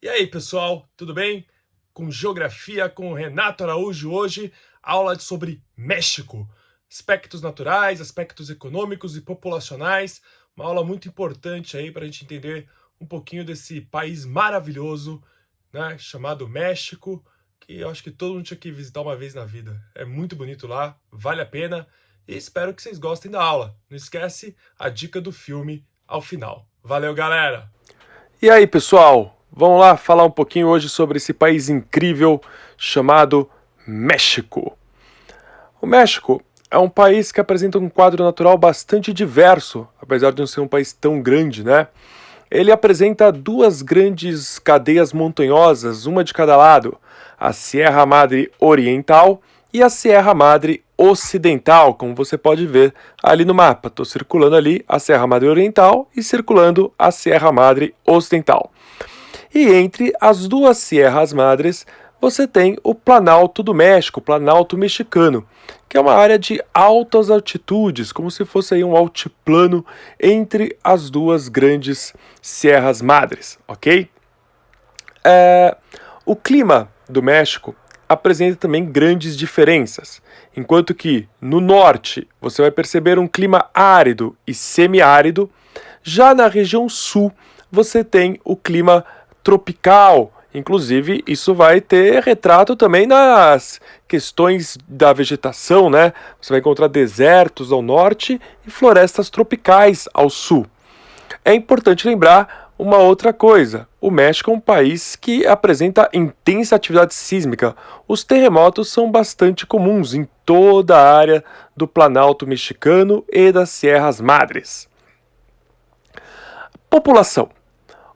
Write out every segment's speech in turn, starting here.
E aí, pessoal, tudo bem? Com Geografia com o Renato Araújo hoje, aula sobre México. Aspectos naturais, aspectos econômicos e populacionais. Uma aula muito importante aí para a gente entender um pouquinho desse país maravilhoso, né, chamado México, que eu acho que todo mundo tinha que visitar uma vez na vida. É muito bonito lá, vale a pena e espero que vocês gostem da aula. Não esquece a dica do filme ao final. Valeu, galera! E aí, pessoal? Vamos lá falar um pouquinho hoje sobre esse país incrível chamado México. O México é um país que apresenta um quadro natural bastante diverso, apesar de não ser um país tão grande, né? Ele apresenta duas grandes cadeias montanhosas, uma de cada lado, a Sierra Madre Oriental e a Sierra Madre Ocidental, como você pode ver ali no mapa. Estou circulando ali a Sierra Madre Oriental e circulando a Sierra Madre Ocidental. E entre as duas Sierras Madres, você tem o Planalto do México, o Planalto Mexicano, que é uma área de altas altitudes, como se fosse aí um altiplano entre as duas grandes Sierras Madres, ok? O clima do México apresenta também grandes diferenças, enquanto que no norte você vai perceber um clima árido e semiárido, já na região sul você tem o clima tropical. Inclusive, isso vai ter retrato também nas questões da vegetação, né? Você vai encontrar desertos ao norte e florestas tropicais ao sul. É importante lembrar uma outra coisa. O México é um país que apresenta intensa atividade sísmica. Os terremotos são bastante comuns em toda a área do Planalto Mexicano e das Sierras Madres. População.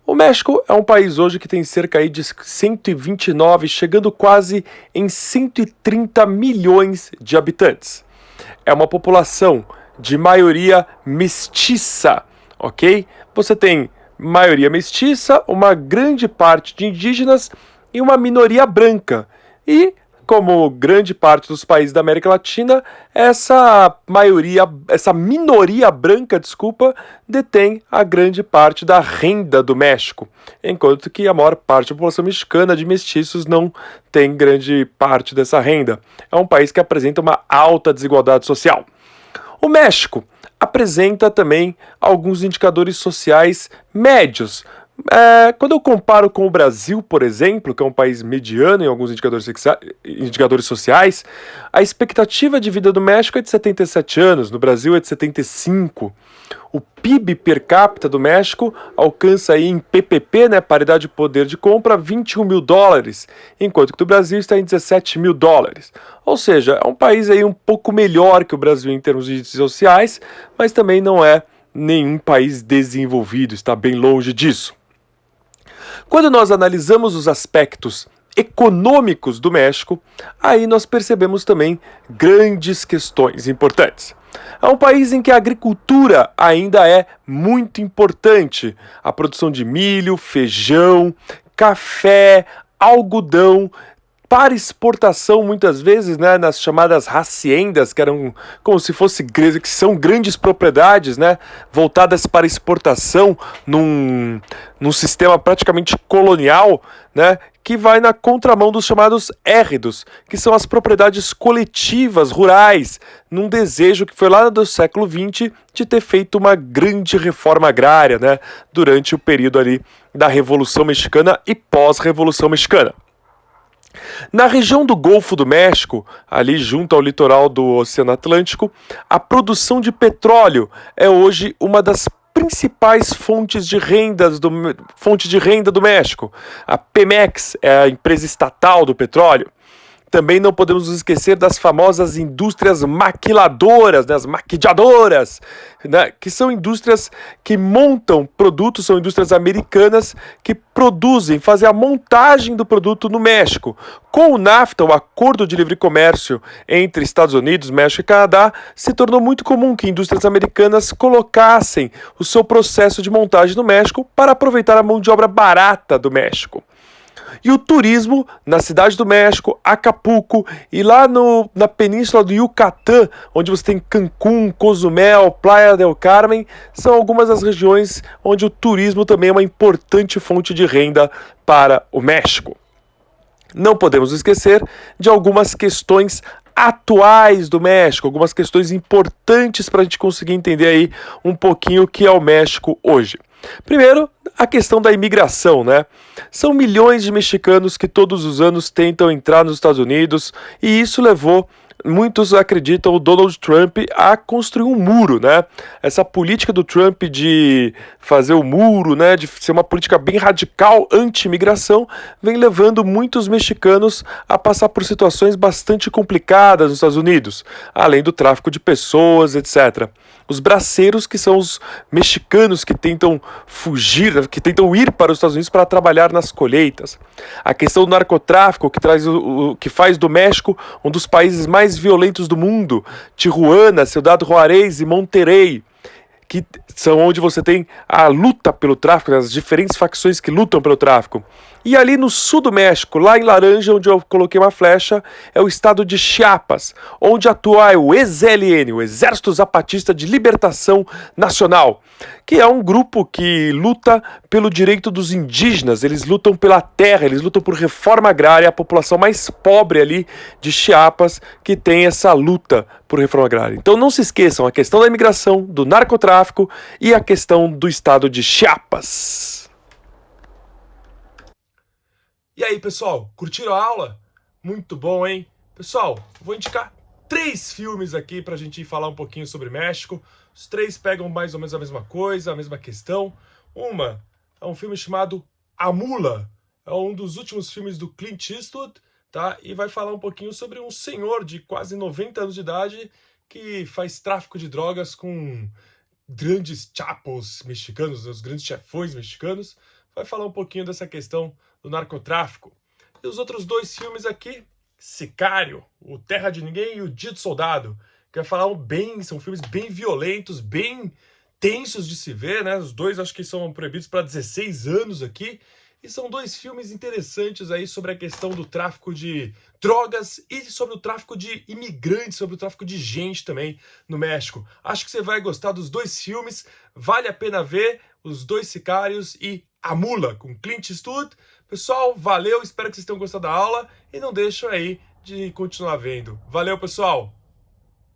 O México é um país hoje que tem cerca aí de 129, chegando quase em 130 milhões de habitantes. É uma população de maioria mestiça, ok? Você tem maioria mestiça, uma grande parte de indígenas e uma minoria branca. E, como grande parte dos países da América Latina, essa minoria branca, detém a grande parte da renda do México, enquanto que a maior parte da população mexicana de mestiços não tem grande parte dessa renda. É um país que apresenta uma alta desigualdade social. O México apresenta também alguns indicadores sociais médios. Quando eu comparo com o Brasil, por exemplo, que é um país mediano em alguns indicadores sociais, a expectativa de vida do México é de 77 anos, no Brasil é de 75. O PIB per capita do México alcança aí em PPP, né, paridade de poder de compra, 21 mil dólares, enquanto que o Brasil está em 17 mil dólares. Ou seja, é um país aí um pouco melhor que o Brasil em termos de índices sociais, mas também não é nenhum país desenvolvido, está bem longe disso. Quando nós analisamos os aspectos econômicos do México, aí nós percebemos também grandes questões importantes. É um país em que a agricultura ainda é muito importante. A produção de milho, feijão, café, algodão, para exportação muitas vezes, né, nas chamadas haciendas, que eram como se fosse que são grandes propriedades, né, voltadas para exportação num sistema praticamente colonial, né, que vai na contramão dos chamados érridos, que são as propriedades coletivas rurais, num desejo que foi lá do século XX de ter feito uma grande reforma agrária, né, durante o período ali da Revolução Mexicana e pós-Revolução Mexicana. Na região do Golfo do México, ali junto ao litoral do Oceano Atlântico, a produção de petróleo é hoje uma das principais fontes de renda do México. A Pemex é a empresa estatal do petróleo. Também não podemos nos esquecer das famosas indústrias maquiladoras, né, as maquiladoras, né, que são indústrias que montam produtos, são indústrias americanas que fazem a montagem do produto no México. Com o NAFTA, o Acordo de Livre Comércio entre Estados Unidos, México e Canadá, se tornou muito comum que indústrias americanas colocassem o seu processo de montagem no México para aproveitar a mão de obra barata do México. E o turismo na cidade do México, Acapulco e lá na península do Yucatán, onde você tem Cancún, Cozumel, Playa del Carmen, são algumas das regiões onde o turismo também é uma importante fonte de renda para o México. Não podemos esquecer de algumas questões atuais do México, algumas questões importantes para a gente conseguir entender aí um pouquinho o que é o México hoje. Primeiro, a questão da imigração, né? São milhões de mexicanos que todos os anos tentam entrar nos Estados Unidos e isso levou, muitos acreditam, o Donald Trump a construir um muro, né? Essa política do Trump de fazer o muro, né, de ser uma política bem radical anti-imigração, vem levando muitos mexicanos a passar por situações bastante complicadas nos Estados Unidos, além do tráfico de pessoas, etc. Os braceiros, que são os mexicanos que tentam fugir, que tentam ir para os Estados Unidos para trabalhar nas colheitas. A questão do narcotráfico, que faz do México um dos países mais violentos do mundo. Tijuana, Ciudad Juárez e Monterrey, que são onde você tem a luta pelo tráfico, as diferentes facções que lutam pelo tráfico. E ali no sul do México, lá em laranja, onde eu coloquei uma flecha, é o estado de Chiapas, onde atua o EZLN, o Exército Zapatista de Libertação Nacional, que é um grupo que luta pelo direito dos indígenas, eles lutam pela terra, eles lutam por reforma agrária, a população mais pobre ali de Chiapas que tem essa luta por reforma agrária. Então não se esqueçam, a questão da imigração, do narcotráfico e a questão do estado de Chiapas. E aí, pessoal, curtiram a aula? Muito bom, hein? Pessoal, vou indicar 3 filmes aqui pra gente falar um pouquinho sobre México. Os 3 pegam mais ou menos a mesma coisa, a mesma questão. Uma é um filme chamado A Mula. É um dos últimos filmes do Clint Eastwood, tá? E vai falar um pouquinho sobre um senhor de quase 90 anos de idade que faz tráfico de drogas com grandes chapos mexicanos, os grandes chefões mexicanos. Vai falar um pouquinho dessa questão do narcotráfico. E os outros 2 filmes aqui, Sicário, o Terra de Ninguém e o Dia do Soldado, que vai falar são filmes bem violentos, bem tensos de se ver, né? Os 2 acho que são proibidos para 16 anos aqui, e são 2 filmes interessantes aí sobre a questão do tráfico de drogas e sobre o tráfico de imigrantes, sobre o tráfico de gente também no México. Acho que você vai gostar dos 2 filmes, vale a pena ver os 2 Sicários e A Mula, com Clint Eastwood. Pessoal, valeu, espero que vocês tenham gostado da aula e não deixem aí de continuar vendo. Valeu, pessoal!